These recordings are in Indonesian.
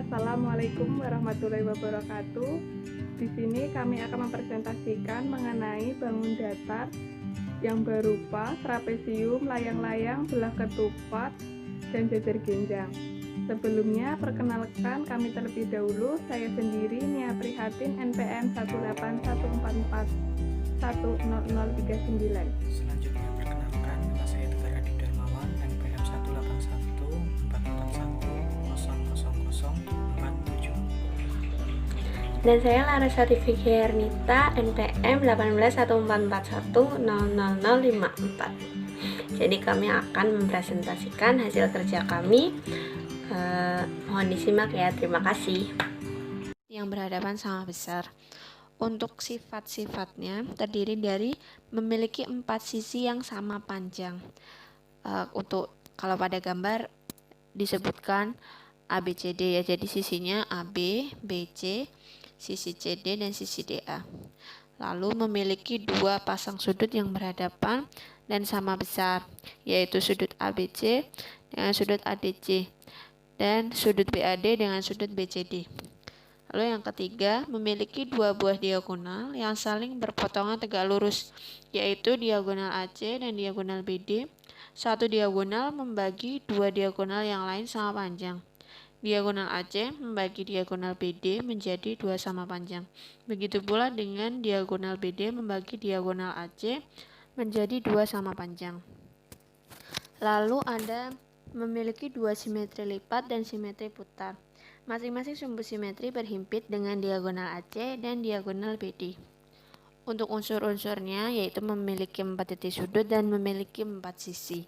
Assalamualaikum warahmatullahi wabarakatuh. Di sini kami akan mempresentasikan mengenai bangun datar yang berupa trapesium, layang-layang, belah ketupat, dan jejer genjang. Sebelumnya, perkenalkan kami terlebih dahulu. Saya sendiri Nia Prihatin, NPM 18144100039. Selanjutnya perkenalkan, nama saya Tegar Adi Darmawan, NPM 18144100047. Dan saya Larasati Vicky Ernita, NPM 18144000054. Jadi kami akan mempresentasikan hasil kerja kami. Mohon disimak ya, terima kasih. Yang berhadapan sama besar. Untuk sifat-sifatnya terdiri dari memiliki 4 sisi yang sama panjang. Untuk kalau pada gambar disebutkan ABCD ya, jadi sisinya AB, BC, sisi CD dan sisi DA. Lalu memiliki 2 pasang sudut yang berhadapan dan sama besar, yaitu sudut ABC dengan sudut ADC dan sudut BAD dengan sudut BCD. Lalu yang ketiga, memiliki 2 buah diagonal yang saling berpotongan tegak lurus, yaitu diagonal AC dan diagonal BD. Satu diagonal membagi 2 diagonal yang lain sama panjang. Diagonal AC membagi diagonal BD menjadi 2 sama panjang. Begitu pula dengan diagonal BD membagi diagonal AC menjadi 2 sama panjang. Lalu ada memiliki 2 simetri lipat dan simetri putar. Masing-masing sumbu simetri berhimpit dengan diagonal AC dan diagonal BD. Untuk unsur-unsurnya yaitu memiliki 4 titik sudut dan memiliki 4 sisi.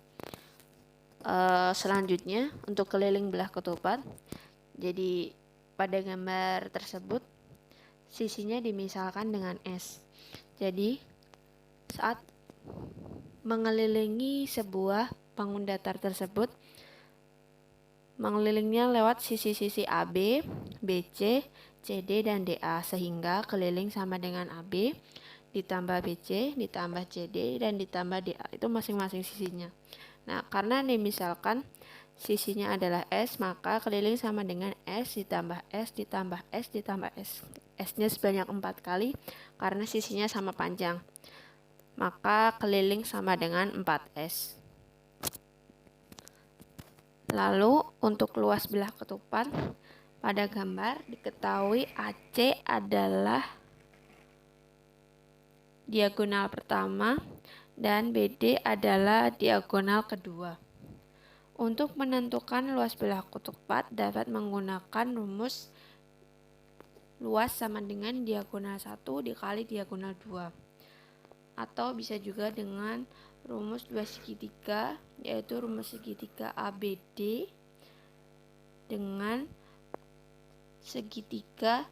Selanjutnya untuk keliling belah ketupat. Jadi pada gambar tersebut sisinya dimisalkan dengan S. Jadi saat mengelilingi sebuah bangun datar tersebut, mengelilingnya lewat sisi-sisi AB, BC, CD, dan DA, sehingga keliling sama dengan AB ditambah BC, ditambah CD, dan ditambah DA, itu masing-masing sisinya. Nah, karena misalkan sisinya adalah S, maka keliling sama dengan S ditambah S ditambah S ditambah S. S-nya sebanyak 4 kali karena sisinya sama panjang. Maka keliling sama dengan 4S. Lalu untuk luas belah ketupat, pada gambar diketahui AC adalah diagonal pertama dan BD adalah diagonal kedua. Untuk menentukan luas belah ketupat dapat menggunakan rumus luas sama dengan diagonal 1 dikali diagonal 2. Atau bisa juga dengan rumus 2 segitiga, yaitu rumus segitiga ABD dengan segitiga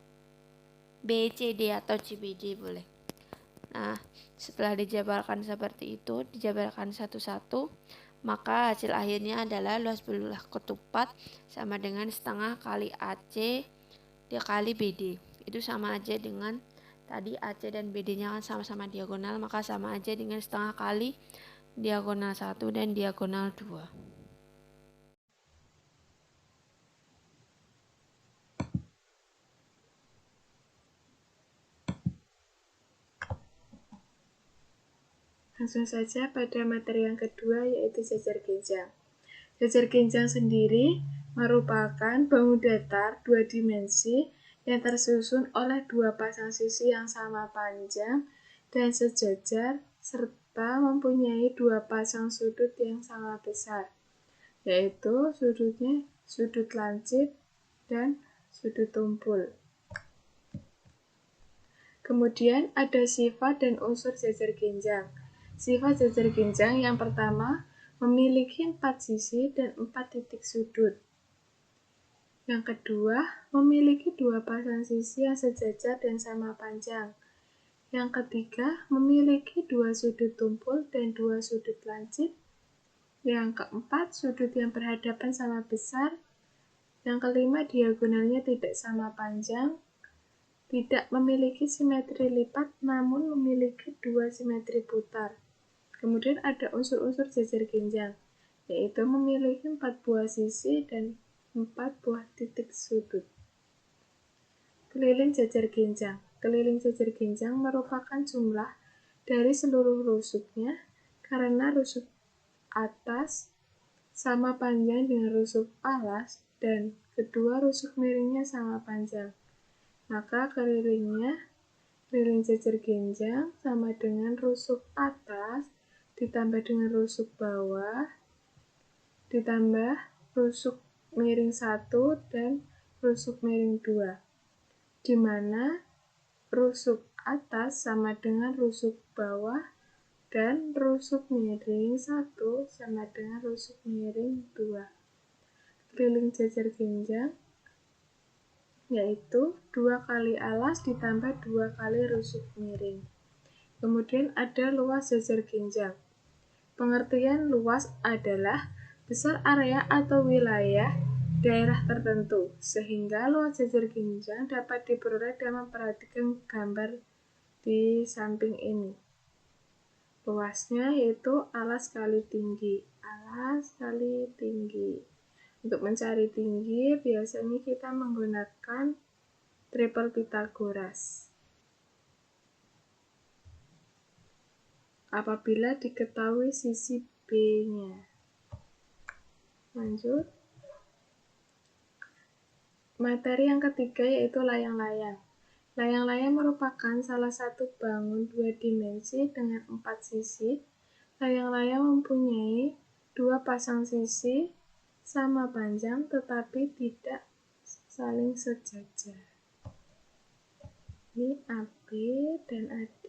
BCD atau CBD boleh. Nah, setelah dijabarkan seperti itu, dijabarkan satu-satu, maka hasil akhirnya adalah luas belah ketupat sama dengan setengah kali AC dikali BD. Itu sama aja dengan tadi AC dan BD-nya kan sama-sama diagonal, maka sama aja dengan setengah kali diagonal 1 dan diagonal 2. Langsung saja pada materi yang kedua, yaitu jejer genjang. Jejer genjang sendiri merupakan bangun datar 2 dimensi yang tersusun oleh 2 pasang sisi yang sama panjang dan sejajar serta mempunyai 2 pasang sudut yang sama besar, yaitu sudutnya sudut lancip dan sudut tumpul. Kemudian ada sifat dan unsur jejer genjang. Sifat jejer genjang yang pertama memiliki 4 sisi dan 4 titik sudut. Yang kedua, memiliki 2 pasang sisi yang sejajar dan sama panjang. Yang ketiga, memiliki 2 sudut tumpul dan 2 sudut lancip. Yang keempat, sudut yang berhadapan sama besar. Yang kelima, diagonalnya tidak sama panjang. Tidak memiliki simetri lipat, namun memiliki 2 simetri putar. Kemudian ada unsur-unsur jajar genjang, yaitu memiliki 4 buah sisi dan 4 buah titik sudut. Keliling jajar genjang. Keliling jajar genjang merupakan jumlah dari seluruh rusuknya karena rusuk atas sama panjang dengan rusuk alas dan kedua rusuk miringnya sama panjang. Maka keliling jajar genjang sama dengan rusuk atas ditambah dengan rusuk bawah ditambah rusuk miring 1 dan rusuk miring 2, di mana rusuk atas sama dengan rusuk bawah dan rusuk miring 1 sama dengan rusuk miring 2. Keliling jajar genjang yaitu 2 kali alas ditambah 2 kali rusuk miring. Kemudian ada luas jajar genjang. Pengertian luas adalah besar area atau wilayah daerah tertentu, sehingga luas jajar genjang dapat diperoleh dengan memperhatikan gambar di samping ini. Luasnya yaitu alas kali tinggi. Alas kali tinggi. Untuk mencari tinggi, biasanya kita menggunakan triple Pythagoras. Apabila diketahui sisi B-nya. Lanjut. Materi yang ketiga yaitu layang-layang. Layang-layang merupakan salah satu bangun 2 dimensi dengan 4 sisi. Layang-layang mempunyai 2 pasang sisi sama panjang tetapi tidak saling sejajar. Ini AB dan AD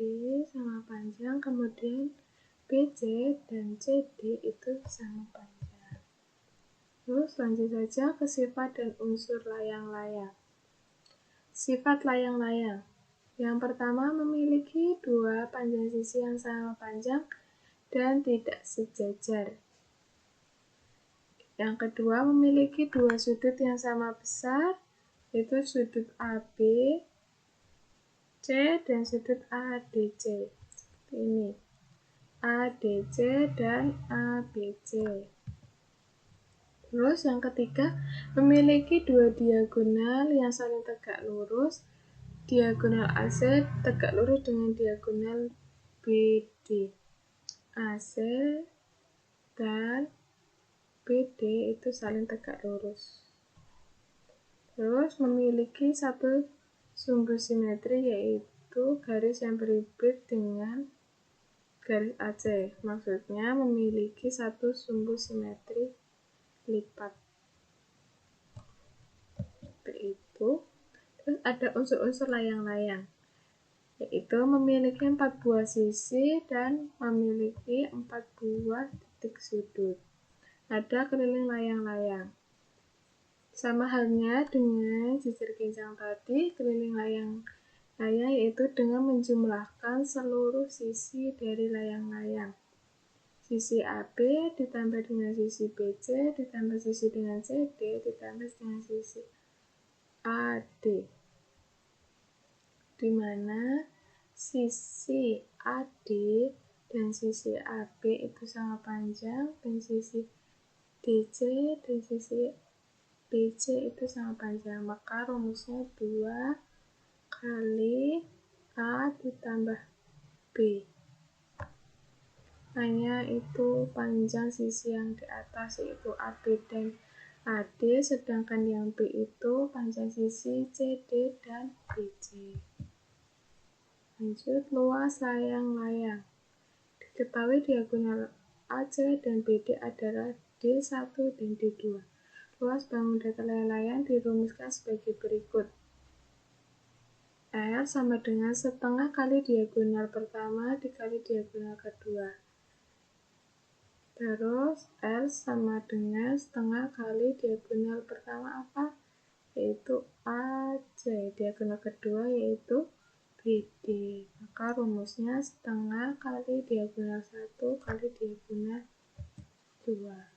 sama panjang, kemudian BC dan CD itu sama panjang. Terus lanjut saja ke sifat dan unsur layang-layang. Sifat layang-layang. Yang pertama, memiliki 2 panjang sisi yang sama panjang dan tidak sejajar. Yang kedua, memiliki 2 sudut yang sama besar, yaitu sudut AB, C, dan sudut ADC. Seperti ini. ADC dan ABC. Terus yang ketiga, memiliki 2 diagonal yang saling tegak lurus. Diagonal AC tegak lurus dengan diagonal BD. AC dan BD itu saling tegak lurus. Terus memiliki satu sumbu simetri yaitu garis yang berbibit dengan garis AC. Maksudnya memiliki satu sumbu simetri lipat. Seperti itu. Terus ada unsur-unsur layang-layang, yaitu memiliki 4 buah sisi dan memiliki 4 buah titik sudut. Ada keliling layang-layang. Sama halnya dengan jajar genjang tadi, keliling layang-layang yaitu dengan menjumlahkan seluruh sisi dari layang-layang. Sisi AB ditambah dengan sisi BC, ditambah sisi dengan CD, ditambah dengan sisi AD. Di mana sisi AD dan sisi AB itu sama panjang, dan sisi DC dan sisi BC itu sama panjang. Maka rumusnya 2 kali A ditambah B. Hanya itu panjang sisi yang di atas yaitu AB dan AD, sedangkan yang B itu panjang sisi CD dan BC. Lanjut, luas layang-layang. Diketahui diagonal AC dan BD adalah D1 dan D2. Luas bangun datar layang-layang dirumuskan sebagai berikut. L sama dengan setengah kali diagonal pertama dikali diagonal kedua. Terus L sama dengan setengah kali diagonal pertama apa? Yaitu AC. Diagonal kedua yaitu BD. Maka rumusnya setengah kali diagonal 1 kali diagonal 2.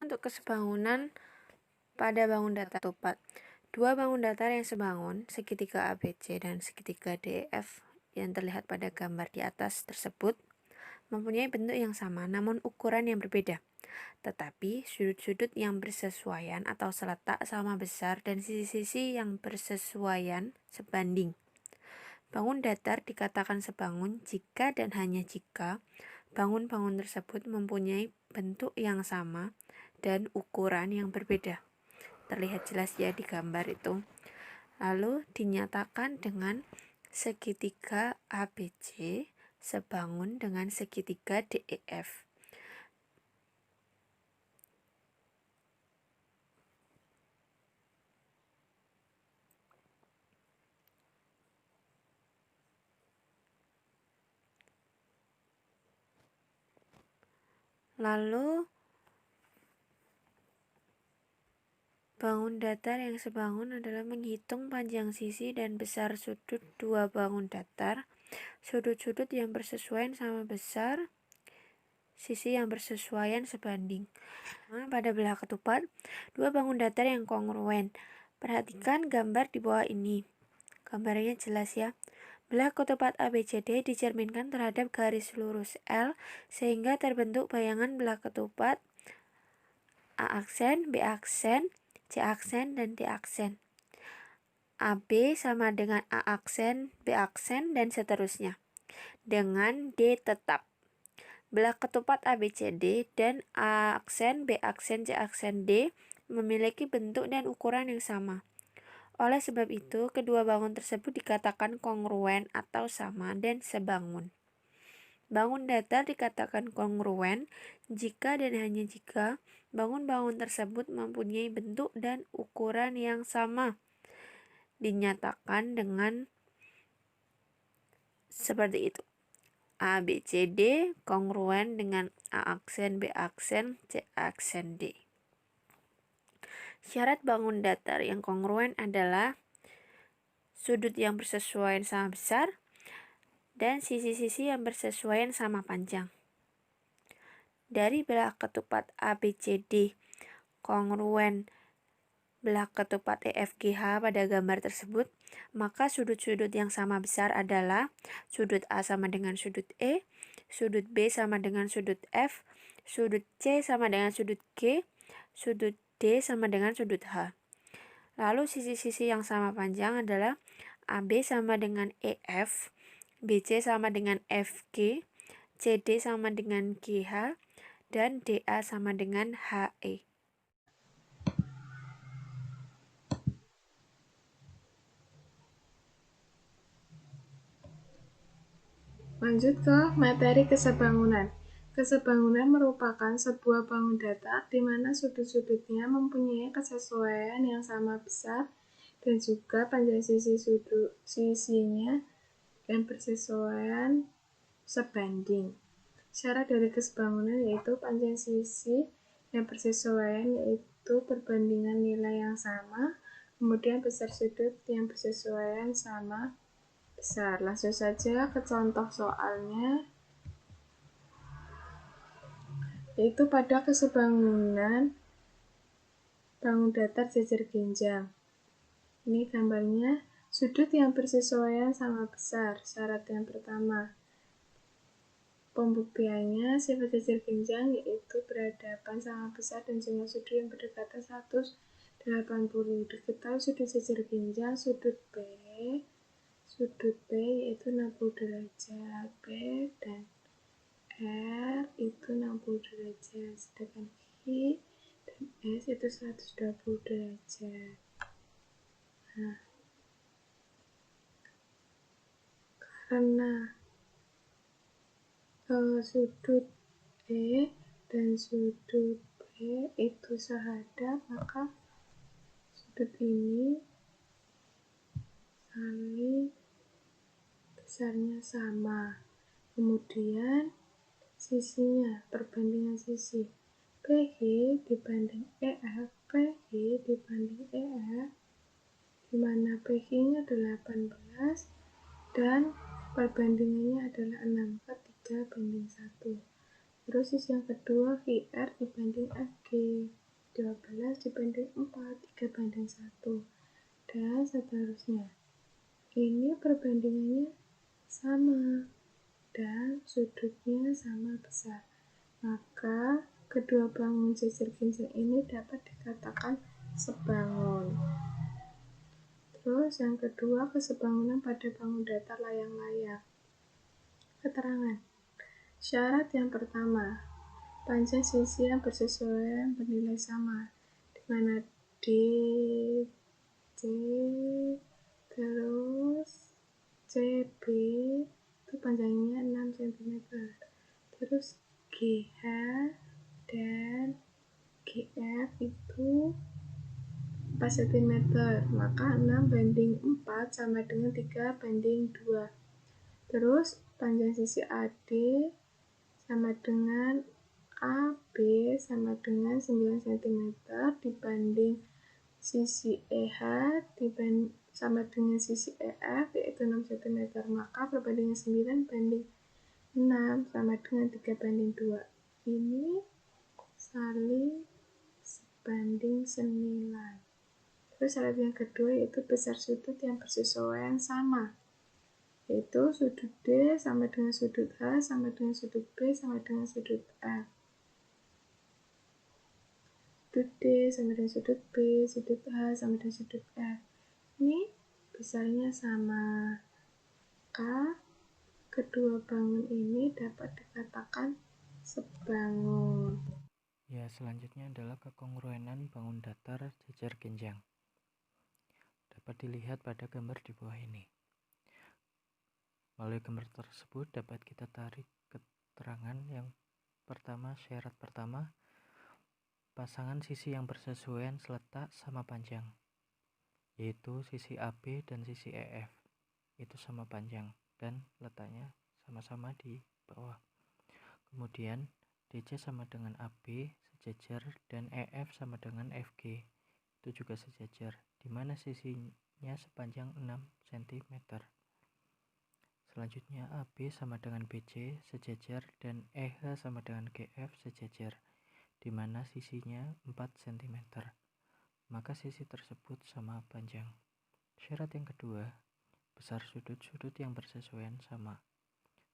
Untuk kesebangunan pada bangun datar ketupat, dua bangun datar yang sebangun, segitiga ABC dan segitiga DEF yang terlihat pada gambar di atas tersebut mempunyai bentuk yang sama namun ukuran yang berbeda, tetapi sudut-sudut yang bersesuaian atau seletak sama besar dan sisi-sisi yang bersesuaian sebanding. Bangun datar dikatakan sebangun jika dan hanya jika bangun-bangun tersebut mempunyai bentuk yang sama dan ukuran yang berbeda. Terlihat jelas ya di gambar itu. Lalu dinyatakan dengan segitiga ABC sebangun dengan segitiga DEF. Lalu bangun datar yang sebangun adalah menghitung panjang sisi dan besar sudut dua bangun datar, sudut-sudut yang bersesuaian sama besar, sisi yang bersesuaian sebanding. Pada belah ketupat, dua bangun datar yang kongruen. Perhatikan gambar di bawah ini. Gambarnya jelas ya. Belah ketupat ABCD dicerminkan terhadap garis lurus L sehingga terbentuk bayangan belah ketupat A aksen, B aksen, C aksen, dan D aksen. AB sama dengan A aksen, B aksen, dan seterusnya. Dengan D tetap. Belah ketupat ABCD dan A aksen, B aksen, C aksen, D memiliki bentuk dan ukuran yang sama. Oleh sebab itu, kedua bangun tersebut dikatakan kongruen atau sama dan sebangun. Bangun datar dikatakan kongruen jika dan hanya jika bangun-bangun tersebut mempunyai bentuk dan ukuran yang sama. Dinyatakan dengan seperti itu. A, B, C, D kongruen dengan A aksen, B aksen, C aksen, D. Syarat bangun datar yang kongruen adalah sudut yang bersesuaian sama besar dan sisi-sisi yang bersesuaian sama panjang. Dari belah ketupat ABCD kongruen belah ketupat EFGH pada gambar tersebut, maka sudut-sudut yang sama besar adalah sudut A sama dengan sudut E, sudut B sama dengan sudut F, sudut C sama dengan sudut G, sudut D sama dengan sudut H. Lalu sisi-sisi yang sama panjang adalah AB sama dengan EF, BC sama dengan FG, CD sama dengan GH, dan DA sama dengan HE. Lanjut ke materi kesebangunan. Kesebangunan merupakan sebuah bangun datar di mana sudut-sudutnya mempunyai kesesuaian yang sama besar dan juga panjang sisinya dan bersesuaian sebanding. Syarat dari kesebangunan yaitu panjang sisi yang bersesuaian yaitu perbandingan nilai yang sama, kemudian besar sudut yang bersesuaian sama besar. Langsung saja ke contoh soalnya, yaitu pada kesebangunan bangun datar jajar genjang. Ini gambarnya, sudut yang bersesuaian sama besar. Syarat yang pertama, pembuktiannya sifat jajar genjang yaitu berhadapan sama besar dan jumlah sudut yang berdekatan 180. Diketahui sudut jajar genjang sudut B yaitu 60 derajat, B dan R itu 60 derajat, sedangkan Q dan S itu 120 derajat. Nah, karena sudut E dan sudut B itu sehadap, maka sudut ini saling besarnya sama. Kemudian sisinya, perbandingan sisi PG dibanding EF, PG dibanding EF, di mana PG-nya 18 dan perbandingannya adalah 6 per 3 banding 1. Terus sisi yang kedua QR dibanding FG 12 dibanding 4, 3 banding 1, dan seterusnya. Ini perbandingannya sama dan sudutnya sama besar, maka kedua bangun jajar genjang ini dapat dikatakan sebangun. Terus yang kedua, kesebangunan pada bangun datar layang-layang. Keterangan. Syarat yang pertama, panjang sisi yang bersesuaian bernilai sama, di mana DC terus CB itu panjangnya 6 cm, terus GH dan GF itu 4 cm, maka 6 banding 4 sama dengan 3 banding 2. Terus panjang sisi AD sama dengan AB sama dengan 9 cm dibanding sisi EH sama dengan sisi EF yaitu 6 cm, maka perbandingan 9 banding 6 sama dengan 3 banding 2. Ini saling sebanding senilai. Terus syarat yang kedua yaitu besar sudut yang bersesuaian sama, yaitu sudut D sama dengan sudut H sama dengan sudut B sama dengan sudut F. Sudut D sama dengan sudut B, sudut H sama dengan sudut F. Ini besarnya sama, maka kedua bangun ini dapat dikatakan sebangun. Ya, selanjutnya adalah kekongruenan bangun datar jajar genjang. Dapat dilihat pada gambar di bawah ini. Melalui gambar tersebut dapat kita tarik keterangan yang pertama. Syarat pertama, pasangan sisi yang bersesuaian seletak sama panjang, yaitu sisi AB dan sisi EF itu sama panjang dan letaknya sama-sama di bawah. Kemudian DC sama dengan AB sejajar dan EF sama dengan FG itu juga sejajar, di mana sisinya sepanjang 6 cm. Selanjutnya AB sama dengan BC sejajar dan EH sama dengan GF sejajar, di mana sisinya 4 cm. Maka sisi tersebut sama panjang. Syarat yang kedua, besar sudut-sudut yang bersesuaian sama.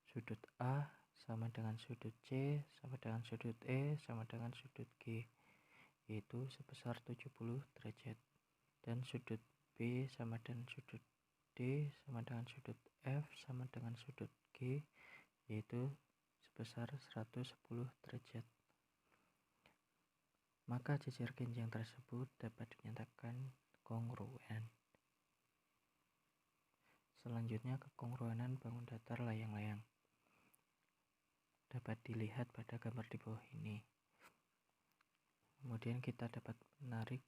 Sudut A sama dengan sudut C sama dengan sudut E sama dengan sudut G, yaitu sebesar 70 derajat. dan sudut B sama dengan sudut D sama dengan sudut F sama dengan sudut G, yaitu sebesar 110 derajat. Maka jajar genjang tersebut dapat dinyatakan kongruen. Selanjutnya, kekongruenan bangun datar layang-layang dapat dilihat pada gambar di bawah ini. Kemudian kita dapat menarik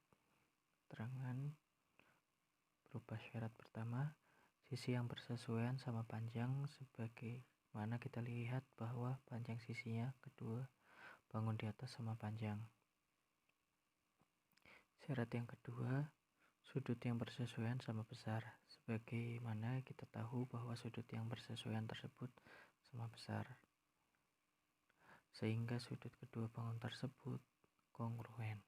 keterangan berupa syarat pertama, sisi yang bersesuaian sama panjang, sebagaimana kita lihat bahwa panjang sisinya kedua bangun di atas sama panjang. Syarat yang kedua, sudut yang bersesuaian sama besar, sebagaimana kita tahu bahwa sudut yang bersesuaian tersebut sama besar, sehingga sudut kedua bangun tersebut kongruen.